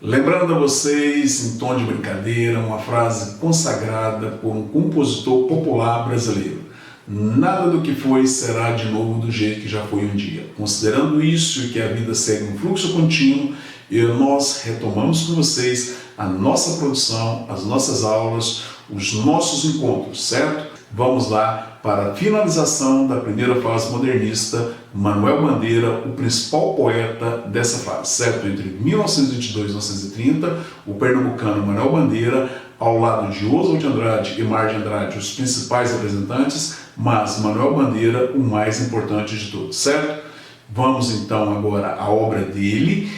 Lembrando a vocês, em tom de brincadeira, uma frase consagrada por um compositor popular brasileiro: nada do que foi será de novo do jeito que já foi um dia. Considerando isso e que a vida segue um fluxo contínuo, nós retomamos com vocês a nossa produção, as nossas aulas, os nossos encontros, certo? Vamos lá para a finalização da primeira fase modernista. Manuel Bandeira, o principal poeta dessa fase, certo? Entre 1922 e 1930, o pernambucano Manuel Bandeira, ao lado de Oswald de Andrade e Mar de Andrade, os principais representantes, mas Manuel Bandeira, o mais importante de todos, certo? Vamos então agora à obra dele,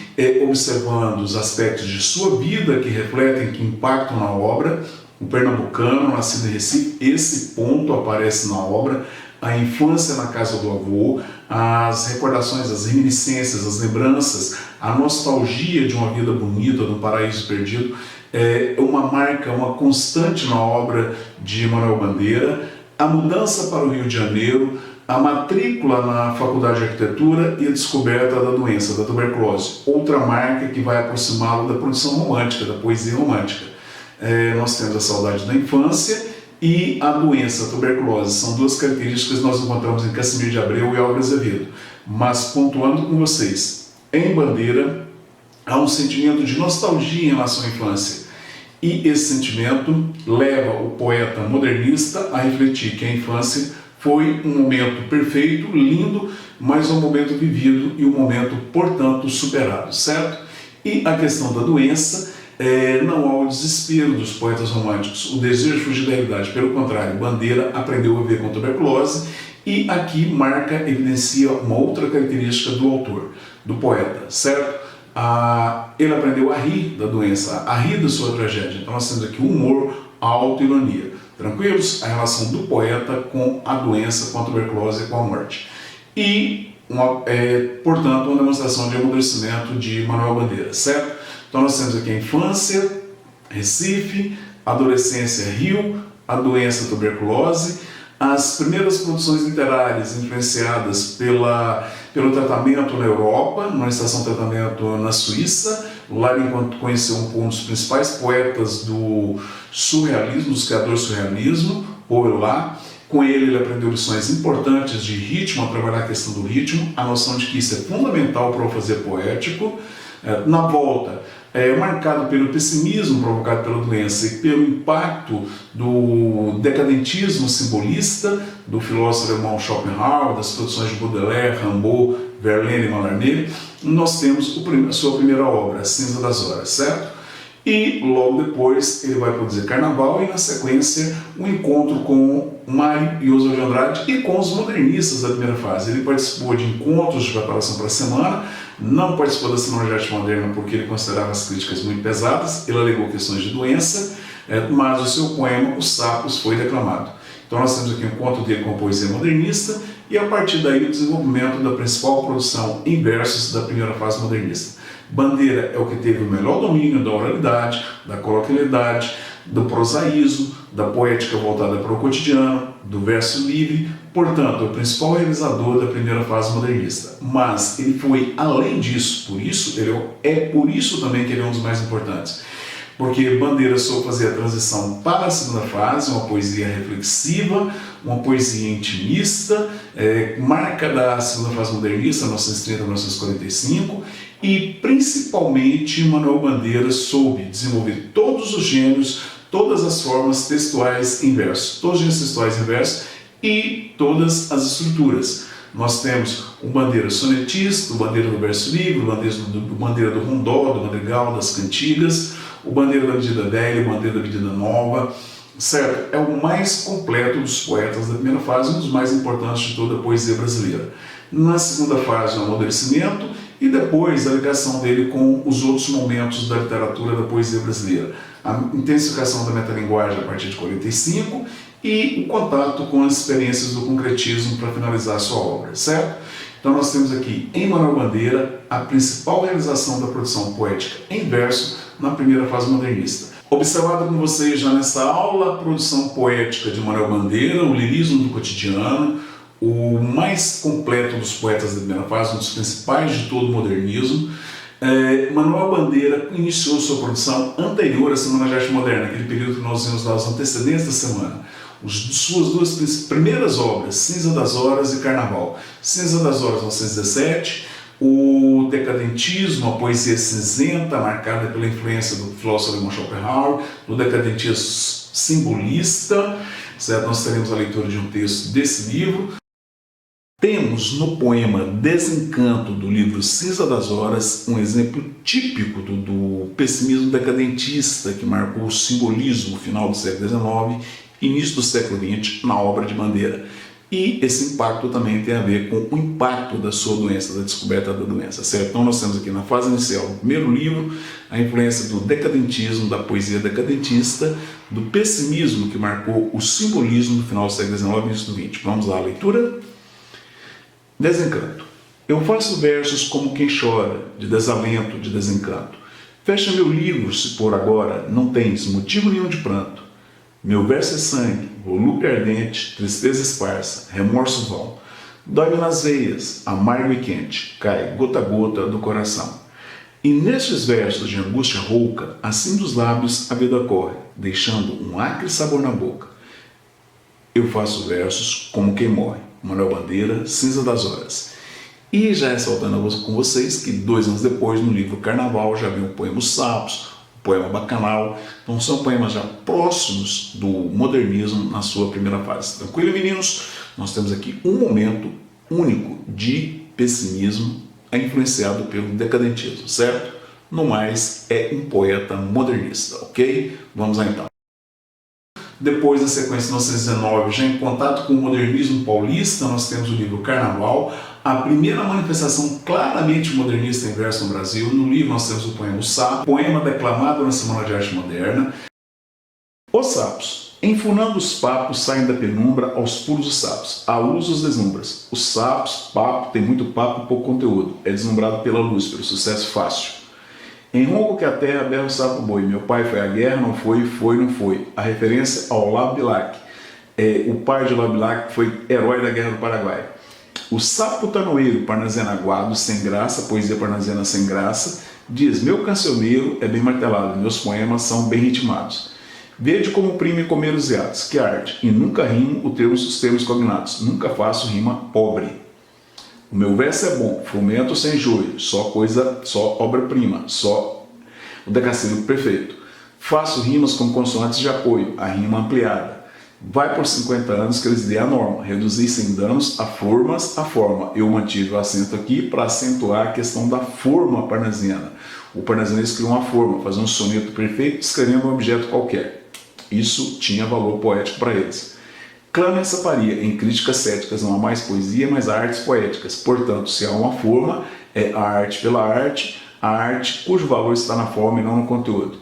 observando os aspectos de sua vida que refletem, que impactam na obra. O pernambucano, nascido em Recife, esse ponto aparece na obra: a infância na casa do avô, as recordações, as reminiscências, as lembranças, a nostalgia de uma vida bonita, de um paraíso perdido, é uma marca, uma constante na obra de Manuel Bandeira. A mudança para o Rio de Janeiro, a matrícula na Faculdade de Arquitetura e a descoberta da doença, da tuberculose, outra marca que vai aproximá-lo da produção romântica, da poesia romântica. Nós temos a saudade da infância e a doença, a tuberculose. São duas características que nós encontramos em Cassimiro de Abreu e Álvaro Azevedo. Mas, pontuando com vocês, em Bandeira há um sentimento de nostalgia em relação à infância. E esse sentimento leva o poeta modernista a refletir que a infância foi um momento perfeito, lindo, mas um momento vivido e um momento, portanto, superado, certo? E a questão da doença, não há o desespero dos poetas românticos, o desejo de fugir da realidade. Pelo contrário, Bandeira aprendeu a viver com tuberculose, e aqui evidencia uma outra característica do autor, do poeta, certo? Ele aprendeu a rir da doença, a rir da sua tragédia. Então nós temos aqui o humor, a autoironia. Tranquilos? A relação do poeta com a doença, com a tuberculose e com a morte. E, portanto, uma demonstração de amadurecimento de Manuel Bandeira, certo? Então nós temos aqui a infância, Recife, adolescência, Rio, a doença, tuberculose, as primeiras produções literárias influenciadas pelo tratamento na Europa, numa estação de tratamento na Suíça. Lá ele conheceu um dos principais poetas do surrealismo, dos criadores do surrealismo, Baudelaire. Com ele aprendeu lições importantes de ritmo, a trabalhar a questão do ritmo, a noção de que isso é fundamental para o fazer poético. Na volta, marcado pelo pessimismo provocado pela doença e pelo impacto do decadentismo simbolista do filósofo alemão Schopenhauer, das produções de Baudelaire, Rimbaud, Verlaine e Mallarmé, nós temos a sua primeira obra, A Cinza das Horas, certo? E logo depois ele vai produzir Carnaval e, na sequência, um encontro com Mário e Oswald de Andrade e com os modernistas da primeira fase. Ele participou de encontros de preparação para a semana, não participou da Semana de Arte Moderna porque ele considerava as críticas muito pesadas, ele alegou questões de doença, mas o seu poema, Os Sapos, foi declamado. Então nós temos aqui um encontro dele com a poesia modernista e, a partir daí, o desenvolvimento da principal produção em versos da primeira fase modernista. Bandeira é o que teve o melhor domínio da oralidade, da coloquialidade, do prosaísmo, da poética voltada para o cotidiano, do verso livre, portanto, é o principal realizador da primeira fase modernista. Mas ele foi além disso, por isso também que ele é um dos mais importantes. Porque Bandeira soube fazer a transição para a segunda fase, uma poesia reflexiva, uma poesia intimista, marca da segunda fase modernista, 1930-1945, e principalmente Manuel Bandeira soube desenvolver todos os gêneros, todas as formas textuais em verso, todos os gêneros textuais em verso e todas as estruturas. Nós temos o Bandeira sonetista, o Bandeira do verso livre, o Bandeira do rondó, do madrigal, das cantigas, o Bandeira da medida velha, o Bandeira da medida nova, certo? É o mais completo dos poetas da primeira fase, um dos mais importantes de toda a poesia brasileira. Na segunda fase, o amadurecimento, e depois a ligação dele com os outros momentos da literatura, da poesia brasileira. A intensificação da metalinguagem a partir de 45 e o contato com as experiências do concretismo para finalizar a sua obra, certo? Então nós temos aqui em Manuel Bandeira a principal realização da produção poética em verso na primeira fase modernista. Observado com vocês já nessa aula a produção poética de Manuel Bandeira, o lirismo do cotidiano, o mais completo dos poetas da primeira fase, um dos principais de todo o modernismo, Manuel Bandeira iniciou sua produção anterior à Semana de Arte Moderna, aquele período que nós vimos lá, os antecedentes da semana. Suas duas primeiras obras, Cinza das Horas e Carnaval. Cinza das Horas, 1917, o decadentismo, a poesia cinzenta, marcada pela influência do filósofo alemão Schopenhauer, do decadentismo simbolista, certo? Nós teremos a leitura de um texto desse livro. Temos no poema Desencanto, do livro Cinza das Horas, um exemplo típico do pessimismo decadentista que marcou o simbolismo no final do século XIX, início do século XX, na obra de Bandeira. E esse impacto também tem a ver com o impacto da sua doença, da descoberta da doença, certo? Então nós temos aqui na fase inicial do primeiro livro a influência do decadentismo, da poesia decadentista, do pessimismo que marcou o simbolismo no final do século XIX e início do XX. Vamos lá, a leitura. Desencanto. Eu faço versos como quem chora, de desalento, de desencanto. Fecha meu livro, se por agora não tens motivo nenhum de pranto. Meu verso é sangue, volúpia ardente, tristeza esparsa, remorso vão. Dói-me nas veias, amargo e quente, cai gota a gota do coração. E nestes versos de angústia rouca, assim dos lábios a vida corre, deixando um acre sabor na boca. Eu faço versos como quem morre. Manuel Bandeira, Cinza das Horas. E já ressaltando com vocês que 2 anos depois, no livro Carnaval, já viu o poema Os Sapos, o poema Bacanal. Então são poemas já próximos do modernismo na sua primeira fase. Tranquilo, meninos? Nós temos aqui um momento único de pessimismo influenciado pelo decadentismo, certo? No mais, é um poeta modernista, ok? Vamos lá então. Depois, na sequência de 1919, já em contato com o modernismo paulista, nós temos o livro Carnaval, a primeira manifestação claramente modernista em verso no Brasil. No livro nós temos o poema O Sapo, poema declamado na Semana de Arte Moderna. Os sapos. Enfunando os papos saem da penumbra aos pulos os sapos. A luz os deslumbras. Os sapos, papo, tem muito papo, pouco conteúdo. É deslumbrado pela luz, pelo sucesso fácil. Em ronco que a terra berra o sapo boi. Meu pai foi à guerra, não foi, não foi. A referência ao Olavo Bilac. O pai de Olavo Bilac foi herói da Guerra do Paraguai. O sapo tanoeiro, parnasiano aguado, sem graça, poesia parnasiana sem graça, diz: meu cancioneiro é bem martelado, meus poemas são bem ritmados. Vede como prime comer os gatos, que arte, e nunca rimo os termos cognatos, nunca faço rima pobre. O meu verso é bom, fomento sem joio, só obra-prima, só o decassílabo perfeito. Faço rimas com consoantes de apoio, a rima ampliada. Vai por 50 anos que eles dêem a norma, reduzi sem danos a formas, a forma. Eu mantive o acento aqui para acentuar a questão da forma parnasiana. O parnasiano criou uma forma, fazer um soneto perfeito descrevendo um objeto qualquer. Isso tinha valor poético para eles. Clame essa paria, em críticas céticas não há mais poesia, mas há artes poéticas. Portanto, se há uma forma, é a arte pela arte, a arte cujo valor está na forma e não no conteúdo.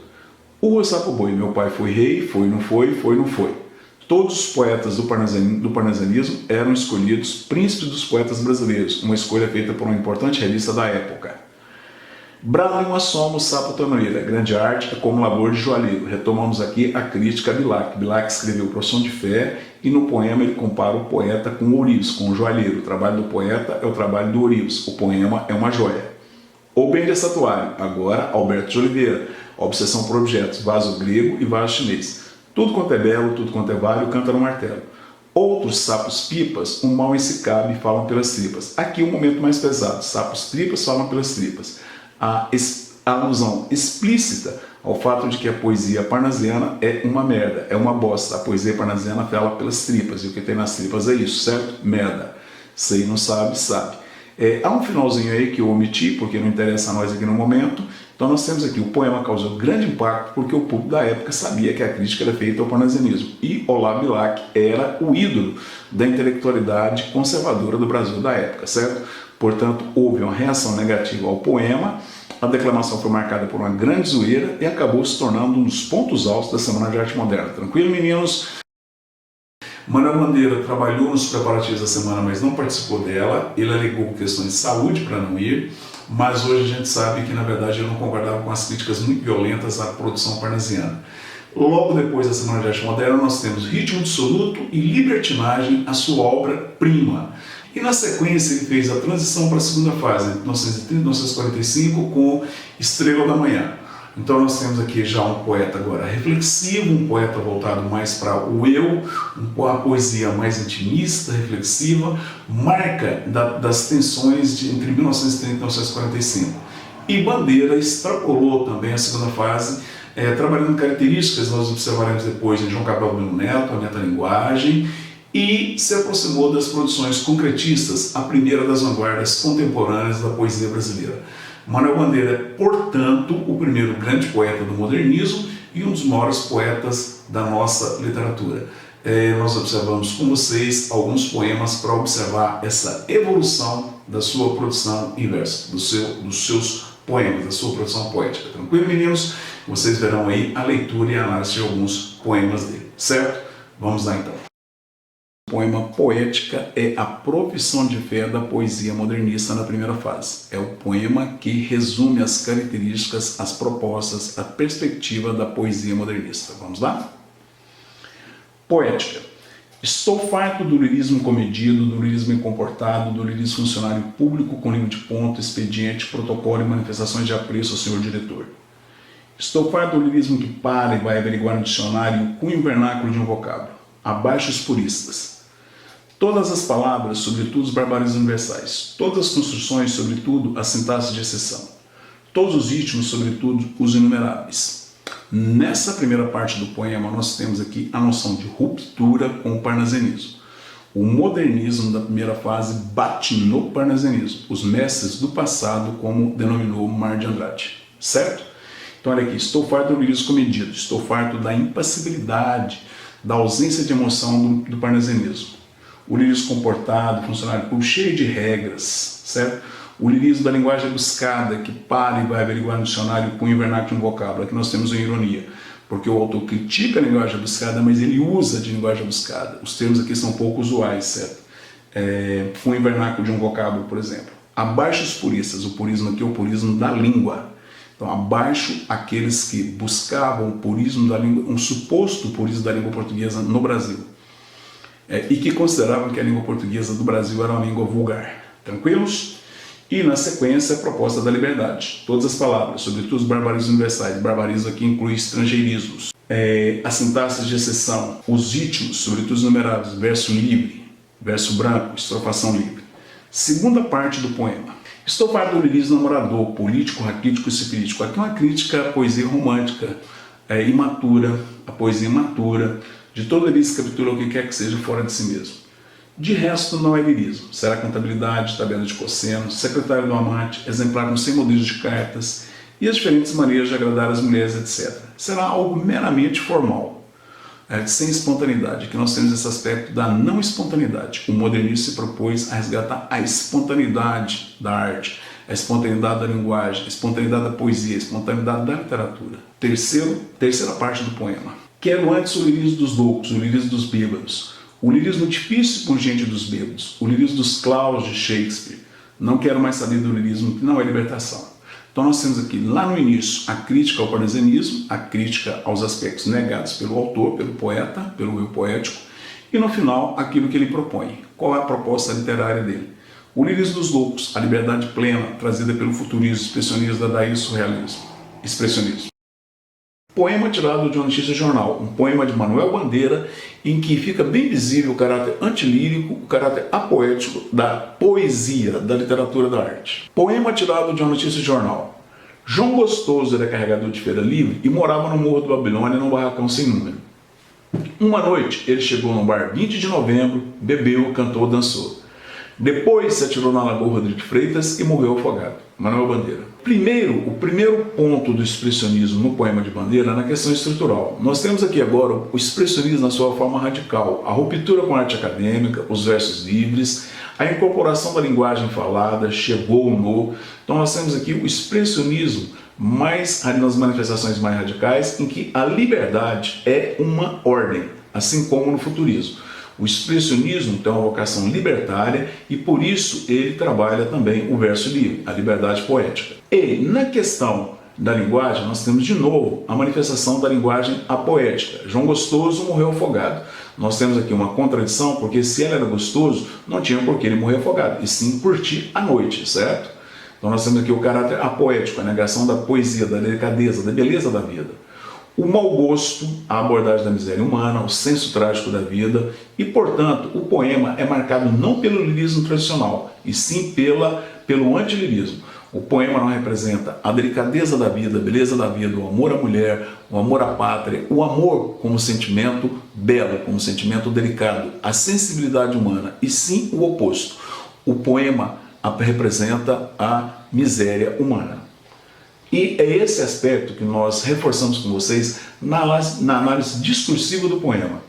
O sapo boi, meu pai foi rei, foi, não foi, não foi. Todos os poetas do parnasianismo eram escolhidos príncipes dos poetas brasileiros, uma escolha feita por uma importante revista da época. Brado em uma soma, o sapo tanoeiro, grande arte é como labor de joalheiro. Retomamos aqui a crítica a Bilac. Bilac escreveu Profissão de Fé e no poema ele compara o poeta com o ourives, com o joalheiro. O trabalho do poeta é o trabalho do ourives, o poema é uma joia. O bem de Satuário, agora Alberto de Oliveira, Obsessão por Objetos, vaso grego e vaso chinês. Tudo quanto é belo, tudo quanto é válido, canta no martelo. Outros sapos pipas, o mal em si cabe, falam pelas tripas. Aqui o momento mais pesado, sapos tripas falam pelas tripas. A alusão explícita ao fato de que a poesia parnasiana é uma merda, é uma bosta. A poesia parnasiana fala pelas tripas, e o que tem nas tripas é isso, certo? Merda. Sei não sabe, sabe. Há um finalzinho aí que eu omiti, porque não interessa a nós aqui no momento. Então nós temos aqui, o poema causou grande impacto, porque o público da época sabia que a crítica era feita ao parnasianismo. E Olavo Bilac era o ídolo da intelectualidade conservadora do Brasil da época, certo? Portanto, houve uma reação negativa ao poema, a declamação foi marcada por uma grande zoeira e acabou se tornando um dos pontos altos da Semana de Arte Moderna. Tranquilo, meninos? Manuel Bandeira trabalhou nos preparativos da semana, mas não participou dela. Ele alegou questões de saúde para não ir, mas hoje a gente sabe que, na verdade, ele não concordava com as críticas muito violentas à produção parnasiana. Logo depois da Semana de Arte Moderna, nós temos Ritmo Dissoluto e Libertinagem, a sua obra-prima. E na sequência ele fez a transição para a segunda fase, 1930 1945, com Estrela da Manhã. Então nós temos aqui já um poeta agora reflexivo, um poeta voltado mais para o eu, uma poesia mais intimista, reflexiva, marca das tensões entre 1930 e 1945. E Bandeira extrapolou também a segunda fase, trabalhando características, nós observaremos depois em João Cabral Bueno Neto, a metalinguagem, e se aproximou das produções concretistas, a primeira das vanguardas contemporâneas da poesia brasileira. Manuel Bandeira é, portanto, o primeiro grande poeta do modernismo e um dos maiores poetas da nossa literatura. Nós observamos com vocês alguns poemas para observar essa evolução da sua produção em verso, dos seus poemas, da sua produção poética. Tranquilo, meninos? Vocês verão aí a leitura e a análise de alguns poemas dele, certo? Vamos lá então. O poema Poética é a profissão de fé da poesia modernista na primeira fase. É o poema que resume as características, as propostas, a perspectiva da poesia modernista. Vamos lá? Poética. Estou farto do lirismo comedido, do lirismo incomportado, do lirismo funcionário público com livro de ponto, expediente, protocolo e manifestações de apreço ao senhor diretor. Estou farto do lirismo que para e vai averiguar no dicionário o cunho vernáculo de um vocábulo. Abaixo os puristas. Todas as palavras, sobretudo os barbarismos universais. Todas as construções, sobretudo as sintaxes de exceção. Todos os ritmos, sobretudo os inumeráveis. Nessa primeira parte do poema, nós temos aqui a noção de ruptura com o parnasianismo. O modernismo da primeira fase bate no parnasianismo, os mestres do passado, como denominou Mar de Andrade. Certo? Então, olha aqui, estou farto do lirismo comedido, estou farto da impassibilidade, da ausência de emoção do parnasianismo. O lirismo comportado, funcionário público, cheio de regras, certo? O lirismo da linguagem buscada, que para e vai averiguar no dicionário com o vernáculo de um vocábulo. Aqui nós temos uma ironia, porque o autor critica a linguagem buscada, mas ele usa de linguagem buscada. Os termos aqui são pouco usuais, certo? Com o vernáculo de um vocábulo, por exemplo. Abaixo os puristas, o purismo aqui é o purismo da língua. Então, abaixo aqueles que buscavam o purismo da língua, um suposto purismo da língua portuguesa no Brasil. E que consideravam que a língua portuguesa do Brasil era uma língua vulgar. Tranquilos? E na sequência a proposta da liberdade. Todas as palavras, sobretudo os barbarismos universais. Barbarismo aqui inclui estrangeirismos. As sintaxes de exceção, os ritmos, sobretudo os numeráveis, verso livre, verso branco, estrofação livre. Segunda parte do poema. Estou farto do lirismo namorador, político, raquítico e ciprítico. Aqui é uma crítica à poesia romântica, imatura, a poesia imatura, de todo lirismo que captura o que quer que seja fora de si mesmo. De resto, não é lirismo. Será contabilidade, tabela de cossenos, secretário do amante, exemplar com 100 modelos de cartas e as diferentes maneiras de agradar as mulheres, etc. Será algo meramente formal, sem espontaneidade. Aqui nós temos esse aspecto da não espontaneidade. O modernismo se propôs a resgatar a espontaneidade da arte, a espontaneidade da linguagem, a espontaneidade da poesia, a espontaneidade da literatura. Terceira parte do poema. Quero antes o lirismo dos loucos, o lirismo dos bêbados, o lirismo difícil e pungente dos bêbados, o lirismo dos claus de Shakespeare. Não quero mais saber do lirismo que não é libertação. Então nós temos aqui, lá no início, a crítica ao parnasianismo, a crítica aos aspectos negados pelo autor, pelo poeta, pelo eu poético, e no final, aquilo que ele propõe. Qual é a proposta literária dele? O lirismo dos loucos, a liberdade plena, trazida pelo futurismo, expressionismo, dadaísmo, surrealismo. Expressionismo. Poema tirado de uma notícia jornal, um poema de Manuel Bandeira, em que fica bem visível o caráter antilírico, o caráter apoético da poesia, da literatura da arte. Poema tirado de uma notícia jornal. João Gostoso era carregador de feira livre e morava no Morro do Babilônia, num barracão sem número. Uma noite, ele chegou num bar 20 de novembro, bebeu, cantou, dançou. Depois se atirou na Lagoa Rodrigo Freitas e morreu afogado. Manuel Bandeira. O primeiro ponto do expressionismo no poema de Bandeira é na questão estrutural. Nós temos aqui agora o expressionismo na sua forma radical, a ruptura com a arte acadêmica, os versos livres, a incorporação da linguagem falada, chegou no... Então nós temos aqui o expressionismo nas manifestações mais radicais, em que a liberdade é uma ordem, assim como no futurismo. O expressionismo tem uma vocação libertária e por isso ele trabalha também o verso livre, a liberdade poética. E na questão da linguagem, nós temos de novo a manifestação da linguagem apoética. João Gostoso morreu afogado. Nós temos aqui uma contradição, porque se ele era gostoso, não tinha por que ele morrer afogado, e sim curtir a noite, certo? Então nós temos aqui o caráter apoético, a negação da poesia, da delicadeza, da beleza da vida. O mau gosto, a abordagem da miséria humana, o senso trágico da vida e, portanto, o poema é marcado não pelo lirismo tradicional, e sim pelo antilirismo. O poema não representa a delicadeza da vida, a beleza da vida, o amor à mulher, o amor à pátria, o amor como sentimento belo, como sentimento delicado, a sensibilidade humana, e sim o oposto. O poema representa a miséria humana. E é esse aspecto que nós reforçamos com vocês na análise discursiva do poema.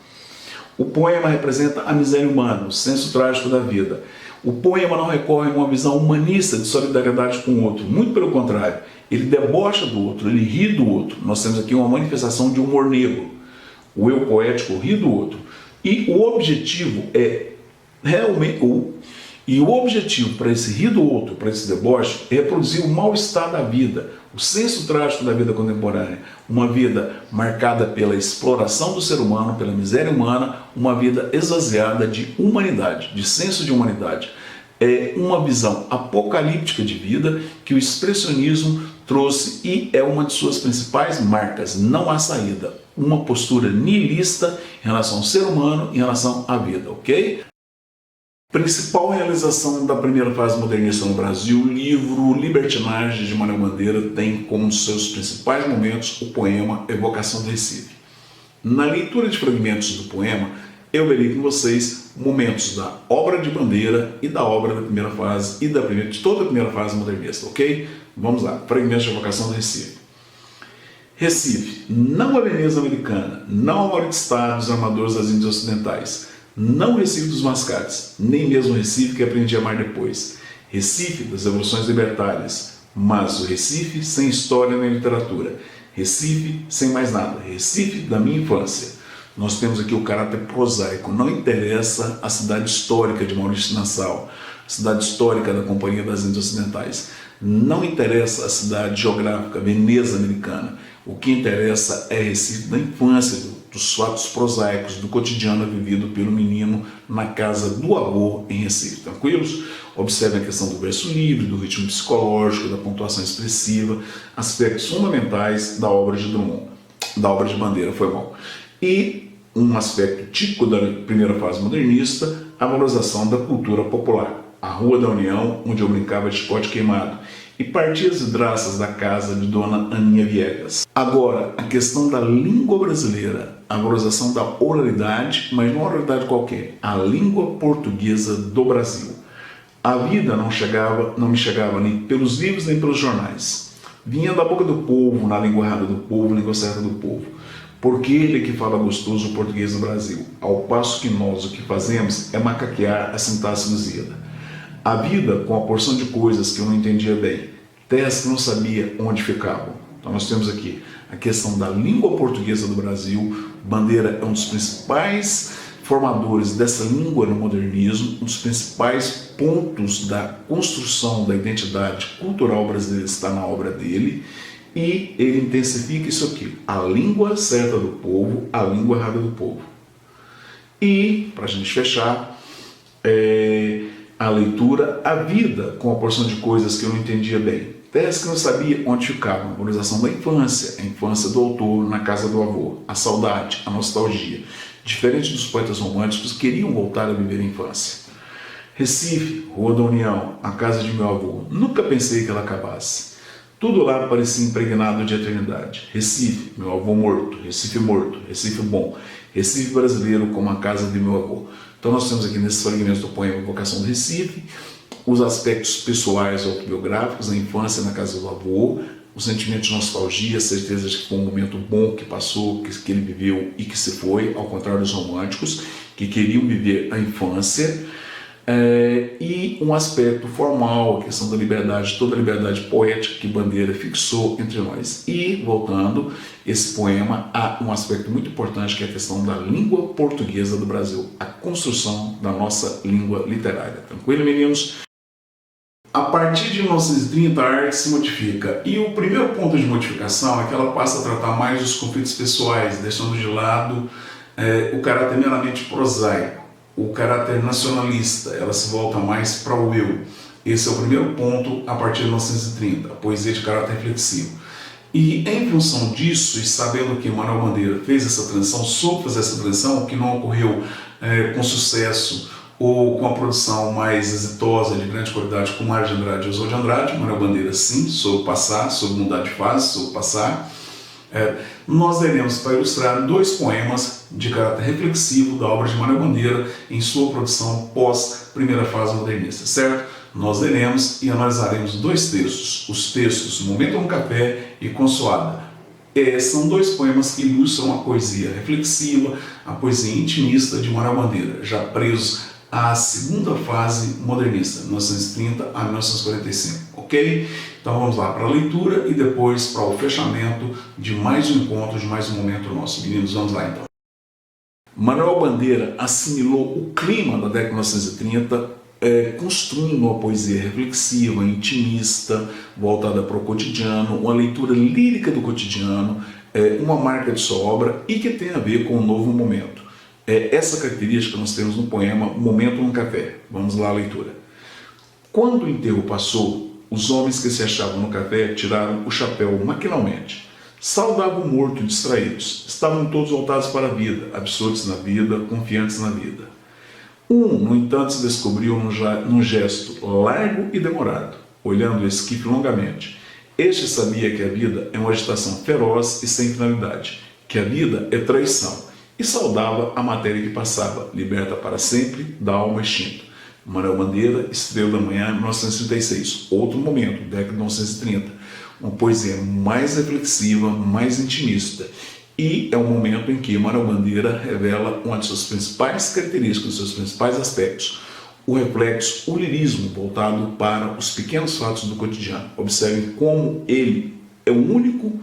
O poema representa a miséria humana, o senso trágico da vida. O poema não recorre a uma visão humanista de solidariedade com o outro, muito pelo contrário, ele debocha do outro, ele ri do outro. Nós temos aqui uma manifestação de humor negro. O eu poético ri do outro. E o objetivo é realmente... E o objetivo para esse rir do outro, para esse deboche, é reproduzir o mal-estar da vida, o senso trágico da vida contemporânea, uma vida marcada pela exploração do ser humano, pela miséria humana, uma vida esvaziada de humanidade, de senso de humanidade. É uma visão apocalíptica de vida que o expressionismo trouxe e é uma de suas principais marcas. Não há saída. Uma postura nihilista em relação ao ser humano, em relação à vida, ok? Principal realização da primeira fase modernista no Brasil, o livro Libertinagem de Manuel Bandeira tem como seus principais momentos o poema Evocação do Recife. Na leitura de fragmentos do poema, eu verei com vocês momentos da obra de Bandeira e da obra da primeira fase e de toda a primeira fase modernista, ok? Vamos lá, fragmentos de Evocação do Recife. Recife, não a Veneza americana, não a maior estado dos armadores das Índias Ocidentais, não o Recife dos mascates, nem mesmo o Recife que aprendi a amar depois. Recife das revoluções libertárias, mas o Recife sem história nem literatura. Recife sem mais nada. Recife da minha infância. Nós temos aqui o caráter prosaico. Não interessa a cidade histórica de Maurício Nassau, a cidade histórica da Companhia das Índias Ocidentais. Não interessa a cidade geográfica, Veneza americana. O que interessa é Recife da infância, dos fatos prosaicos, do cotidiano vivido pelo menino na casa do avô em Recife. Tranquilos? Observem a questão do verso livre, do ritmo psicológico, da pontuação expressiva, aspectos fundamentais da obra de Drummond, da obra de Bandeira, foi bom. E um aspecto típico da primeira fase modernista, a valorização da cultura popular. A Rua da União, onde eu brincava de chicote queimado, e partias e draças da casa de Dona Aninha Viegas. Agora, a questão da língua brasileira, a valorização da oralidade, mas não a oralidade qualquer, a língua portuguesa do Brasil. A vida não me chegava nem pelos livros nem pelos jornais. Vinha da boca do povo, na língua errada do povo, língua certa do povo. Porque ele que fala gostoso o português do Brasil, ao passo que nós o que fazemos é macaquear a sintaxe lusíada. A vida com a porção de coisas que eu não entendia bem, terras que não sabia onde ficavam. Então nós temos aqui a questão da língua portuguesa do Brasil. Bandeira é um dos principais formadores dessa língua no modernismo, um dos principais pontos da construção da identidade cultural brasileira está na obra dele, e ele intensifica isso aqui, a língua certa do povo, a língua errada do povo. E, para a gente fechar, a leitura, a vida com a porção de coisas que eu não entendia bem. Terras que não sabia onde ficavam, a valorização da infância, a infância do autor na casa do avô, a saudade, a nostalgia. Diferente dos poetas românticos que queriam voltar a viver a infância. Recife, Rua da União, a casa de meu avô, nunca pensei que ela acabasse. Tudo lá parecia impregnado de eternidade. Recife, meu avô morto, Recife bom, Recife brasileiro como a casa de meu avô. Então nós temos aqui nesses fragmentos do poema Evocação do Recife, os aspectos pessoais autobiográficos, a infância na casa do avô, o sentimento de nostalgia, a certeza de que foi um momento bom que passou, que ele viveu e que se foi, ao contrário dos românticos, que queriam viver a infância, e um aspecto formal, a questão da liberdade, toda a liberdade poética que Bandeira fixou entre nós. E, voltando, esse poema há um aspecto muito importante que é a questão da língua portuguesa do Brasil, a construção da nossa língua literária. Tranquilo, meninos? A partir de 1930 a arte se modifica e o primeiro ponto de modificação é que ela passa a tratar mais os conflitos pessoais, deixando de lado o caráter meramente prosaico, o caráter nacionalista, ela se volta mais para o eu. Esse é o primeiro ponto a partir de 1930, a poesia de caráter reflexivo. E em função disso, e sabendo que Manuel Bandeira fez essa transição, soube fazer essa transição, que não ocorreu com sucesso ou com a produção mais exitosa, de grande qualidade, como Mário de Andrade e Oswald de Andrade, Manuel Bandeira sim, soube passar, soube mudar de fase, soube passar. Nós teremos para ilustrar 2 poemas de caráter reflexivo da obra de Manuel Bandeira em sua produção pós primeira fase modernista, certo? Nós leremos e analisaremos 2 textos, os textos Momento no Café e Consoada. São 2 poemas que ilustram a poesia reflexiva, a poesia intimista de Manuel Bandeira, já presos à segunda fase modernista, 1930 a 1945, ok? Então vamos lá para a leitura e depois para o fechamento de mais um encontro, de mais um momento nosso. Meninos, vamos lá então. Manuel Bandeira assimilou o clima da década de 1930, construindo uma poesia reflexiva, intimista, voltada para o cotidiano, uma leitura lírica do cotidiano, uma marca de sua obra e que tem a ver com o novo momento. Essa característica nós temos no poema Momento no Café. Vamos lá à leitura. Quando o enterro passou, os homens que se achavam no café tiraram o chapéu maquinalmente. Saudavam o morto distraídos. Estavam todos voltados para a vida, absortos na vida, confiantes na vida. No entanto, se descobriu num gesto largo e demorado, olhando o esquife longamente. Este sabia que a vida é uma agitação feroz e sem finalidade, que a vida é traição, e saudava a matéria que passava, liberta para sempre da alma extinta. Manuel Bandeira, Estrela da Manhã, 1936, outro momento, década de 1930, uma poesia mais reflexiva, mais intimista. E é um momento em que Manuel Bandeira revela uma de suas principais características, dos seus principais aspectos, o reflexo, o lirismo voltado para os pequenos fatos do cotidiano. Observem como ele é o único,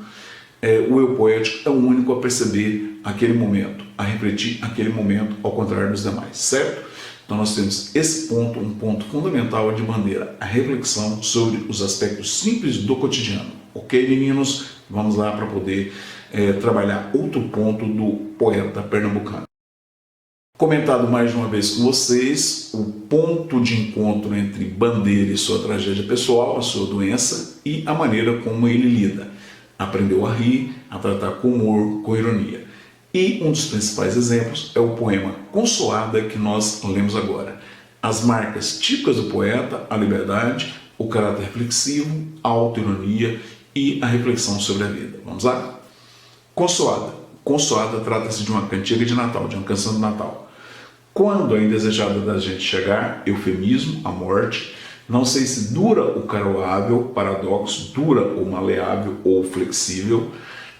o eu poético é o único a perceber aquele momento, a refletir aquele momento, ao contrário dos demais, certo? Então nós temos esse ponto, um ponto fundamental de Bandeira, a reflexão sobre os aspectos simples do cotidiano. Ok, meninos? Vamos lá para poder trabalhar outro ponto do poeta pernambucano. Comentado mais de uma vez com vocês, o ponto de encontro entre Bandeira e sua tragédia pessoal, a sua doença, e a maneira como ele lida. Aprendeu a rir, a tratar com humor, com ironia. E um dos principais exemplos é o poema Consoada, que nós lemos agora. As marcas típicas do poeta, a liberdade, o caráter reflexivo, a autoironia e a reflexão sobre a vida. Vamos lá? Consoada. Consoada trata-se de uma cantiga de Natal, de uma canção de Natal. Quando a indesejada da gente chegar, eufemismo, a morte, não sei se dura o caroável, paradoxo, dura ou maleável ou flexível.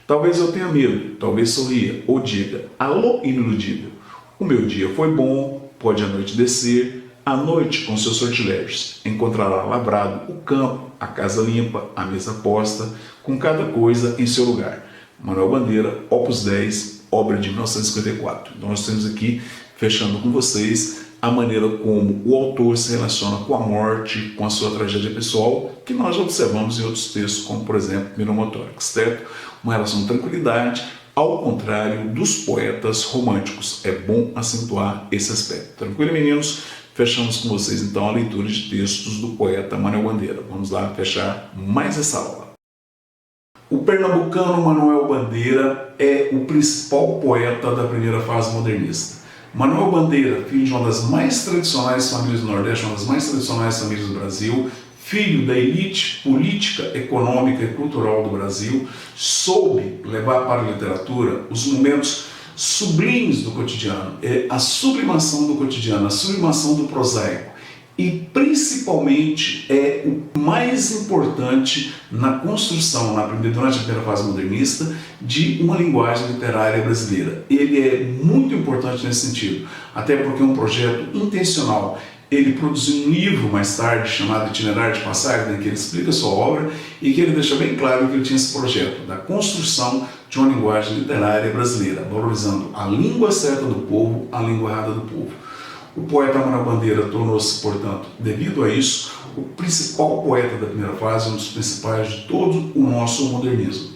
Talvez eu tenha medo, talvez sorria, ou diga, alô iniludível, o meu dia foi bom, pode a noite descer, a noite com seus sortilégios encontrará lavrado o campo, a casa limpa, a mesa posta, com cada coisa em seu lugar. Manuel Bandeira, Opus 10, obra de 1954. Então nós temos aqui, fechando com vocês, a maneira como o autor se relaciona com a morte, com a sua tragédia pessoal, que nós já observamos em outros textos, como por exemplo Mnemotórax, certo? Uma relação de tranquilidade, ao contrário dos poetas românticos. É bom acentuar esse aspecto. Tranquilo, meninos? Fechamos com vocês então a leitura de textos do poeta Manuel Bandeira. Vamos lá fechar mais essa aula. O pernambucano Manuel Bandeira é o principal poeta da primeira fase modernista. Manuel Bandeira, filho de uma das mais tradicionais famílias do Nordeste, uma das mais tradicionais famílias do Brasil, filho da elite política, econômica e cultural do Brasil, soube levar para a literatura os momentos sublimes do cotidiano, a sublimação do cotidiano, a sublimação do prosaico. E principalmente é o mais importante na construção, durante a primeira fase modernista, de uma linguagem literária brasileira. Ele é muito importante nesse sentido, até porque é um projeto intencional. Ele produziu um livro mais tarde chamado Itinerário de Passagem, em que ele explica a sua obra e que ele deixa bem claro que ele tinha esse projeto da construção de uma linguagem literária brasileira, valorizando a língua certa do povo, a língua errada do povo. O poeta Manuel Bandeira tornou-se, portanto, devido a isso, o principal poeta da primeira fase, um dos principais de todo o nosso modernismo.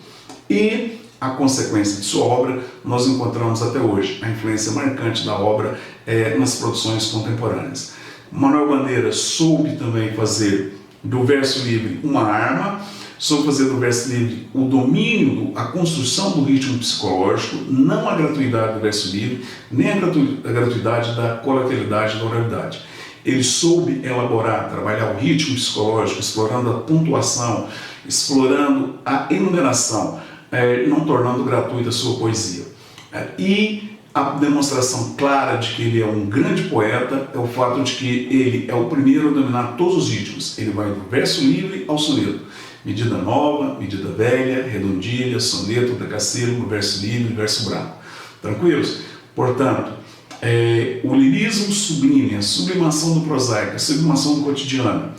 E a consequência de sua obra nós encontramos até hoje, a influência marcante da obra nas produções contemporâneas. Manuel Bandeira soube também fazer do verso livre uma arma, soube fazer do verso livre o domínio, a construção do ritmo psicológico, não a gratuidade do verso livre, nem a gratuidade da colateralidade da oralidade. Ele soube elaborar, trabalhar o ritmo psicológico, explorando a pontuação, explorando a enumeração, não tornando gratuita a sua poesia. E a demonstração clara de que ele é um grande poeta é o fato de que ele é o primeiro a dominar todos os ritmos. Ele vai do verso livre ao soneto. Medida nova, medida velha, redondilha, soneto, decassílabo, verso livre, verso branco. Tranquilos? Portanto, o lirismo sublime, a sublimação do prosaico, a sublimação do cotidiano,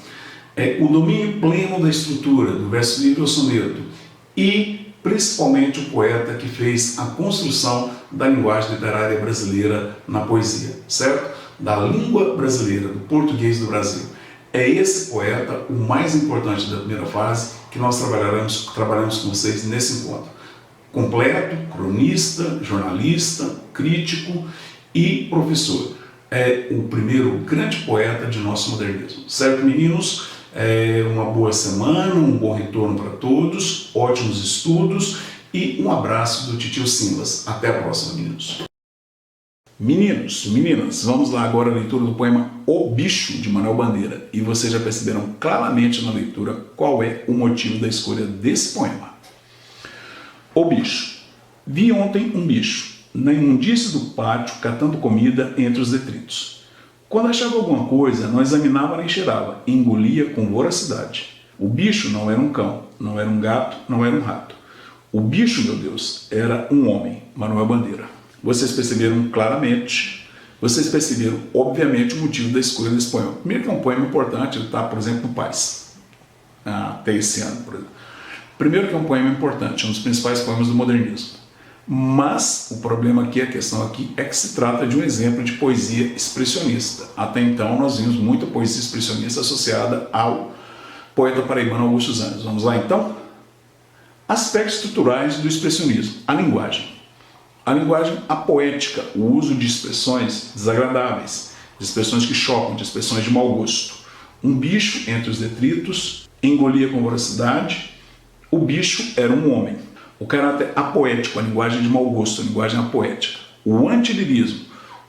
o domínio pleno da estrutura, do verso livre ao soneto, e principalmente o poeta que fez a construção da linguagem literária brasileira na poesia, certo? Da língua brasileira, do português do Brasil. É esse poeta o mais importante da primeira fase que nós trabalhamos com vocês nesse encontro. Completo, cronista, jornalista, crítico e professor. É o primeiro grande poeta de nosso modernismo. Certo, meninos? Uma boa semana, um bom retorno para todos, ótimos estudos e um abraço do Titio Simbas. Até a próxima, meninos. Meninos, meninas, vamos lá agora a leitura do poema O Bicho, de Manuel Bandeira. E vocês já perceberam claramente na leitura qual é o motivo da escolha desse poema. O Bicho. Vi ontem um bicho, na imundície do pátio, catando comida entre os detritos. Quando achava alguma coisa, não examinava nem cheirava, engolia com voracidade. O bicho não era um cão, não era um gato, não era um rato. O bicho, meu Deus, era um homem, Manuel Bandeira. Vocês perceberam claramente, vocês perceberam, obviamente, o motivo da escolha desse poema. Primeiro que é um poema importante, ele está, por exemplo, no Paz, até esse ano, por exemplo. Primeiro que é um poema importante, um dos principais poemas do modernismo. Mas o problema aqui, a questão aqui, é que se trata de um exemplo de poesia expressionista. Até então nós vimos muita poesia expressionista associada ao poeta paraibano Augusto dos Anjos. Vamos lá então? Aspectos estruturais do expressionismo. A linguagem. A linguagem apoética, o uso de expressões desagradáveis, de expressões que chocam, de expressões de mau gosto. Um bicho entre os detritos, engolia com voracidade. O bicho era um homem. O caráter apoético, a linguagem de mau gosto, a linguagem apoética. O antilirismo.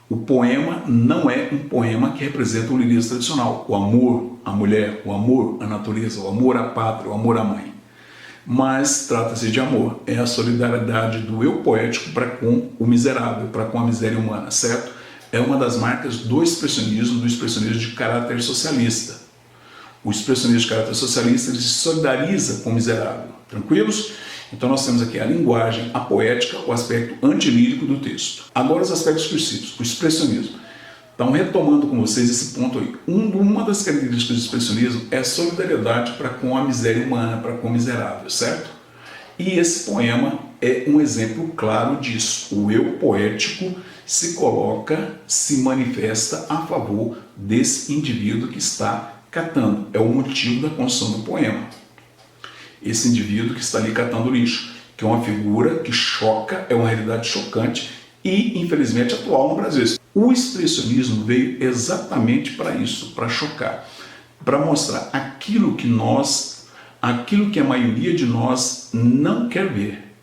O poema não é um poema que representa o lirismo tradicional. O amor à mulher, o amor à natureza, o amor à pátria, o amor à mãe. Mas trata-se de amor. É a solidariedade do eu poético para com o miserável, para com a miséria humana, certo? É uma das marcas do expressionismo de caráter socialista. O expressionismo de caráter socialista ele se solidariza com o miserável. Tranquilos? Então nós temos aqui a linguagem, a poética, o aspecto antilírico do texto. Agora os aspectos expressivos, o expressionismo. Então retomando com vocês esse ponto aí, uma das características do expressionismo é a solidariedade para com a miséria humana, para com o miserável, certo? E esse poema é um exemplo claro disso. O eu poético se coloca, se manifesta a favor desse indivíduo que está catando. É o motivo da construção do poema. Esse indivíduo que está ali catando lixo, que é uma figura que choca, é uma realidade chocante e, infelizmente, atual no Brasil. O expressionismo veio exatamente para isso, para chocar, para mostrar aquilo que a maioria de nós não quer ver.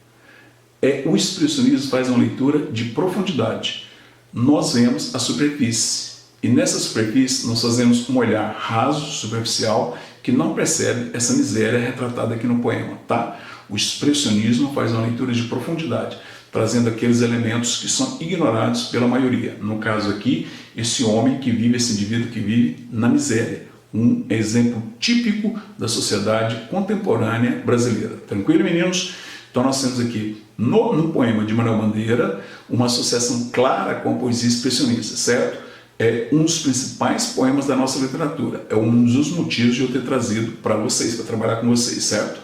O expressionismo faz uma leitura de profundidade. Nós vemos a superfície e nessa superfície nós fazemos um olhar raso, superficial, que não percebe essa miséria retratada aqui no poema, tá? O expressionismo faz uma leitura de profundidade, trazendo aqueles elementos que são ignorados pela maioria. No caso aqui, esse homem que vive, esse indivíduo que vive na miséria. Um exemplo típico da sociedade contemporânea brasileira. Tranquilo, meninos? Então nós temos aqui, no poema de Manuel Bandeira, uma associação clara com a poesia expressionista, certo? É um dos principais poemas da nossa literatura. É um dos motivos de eu ter trazido para vocês, para trabalhar com vocês, certo?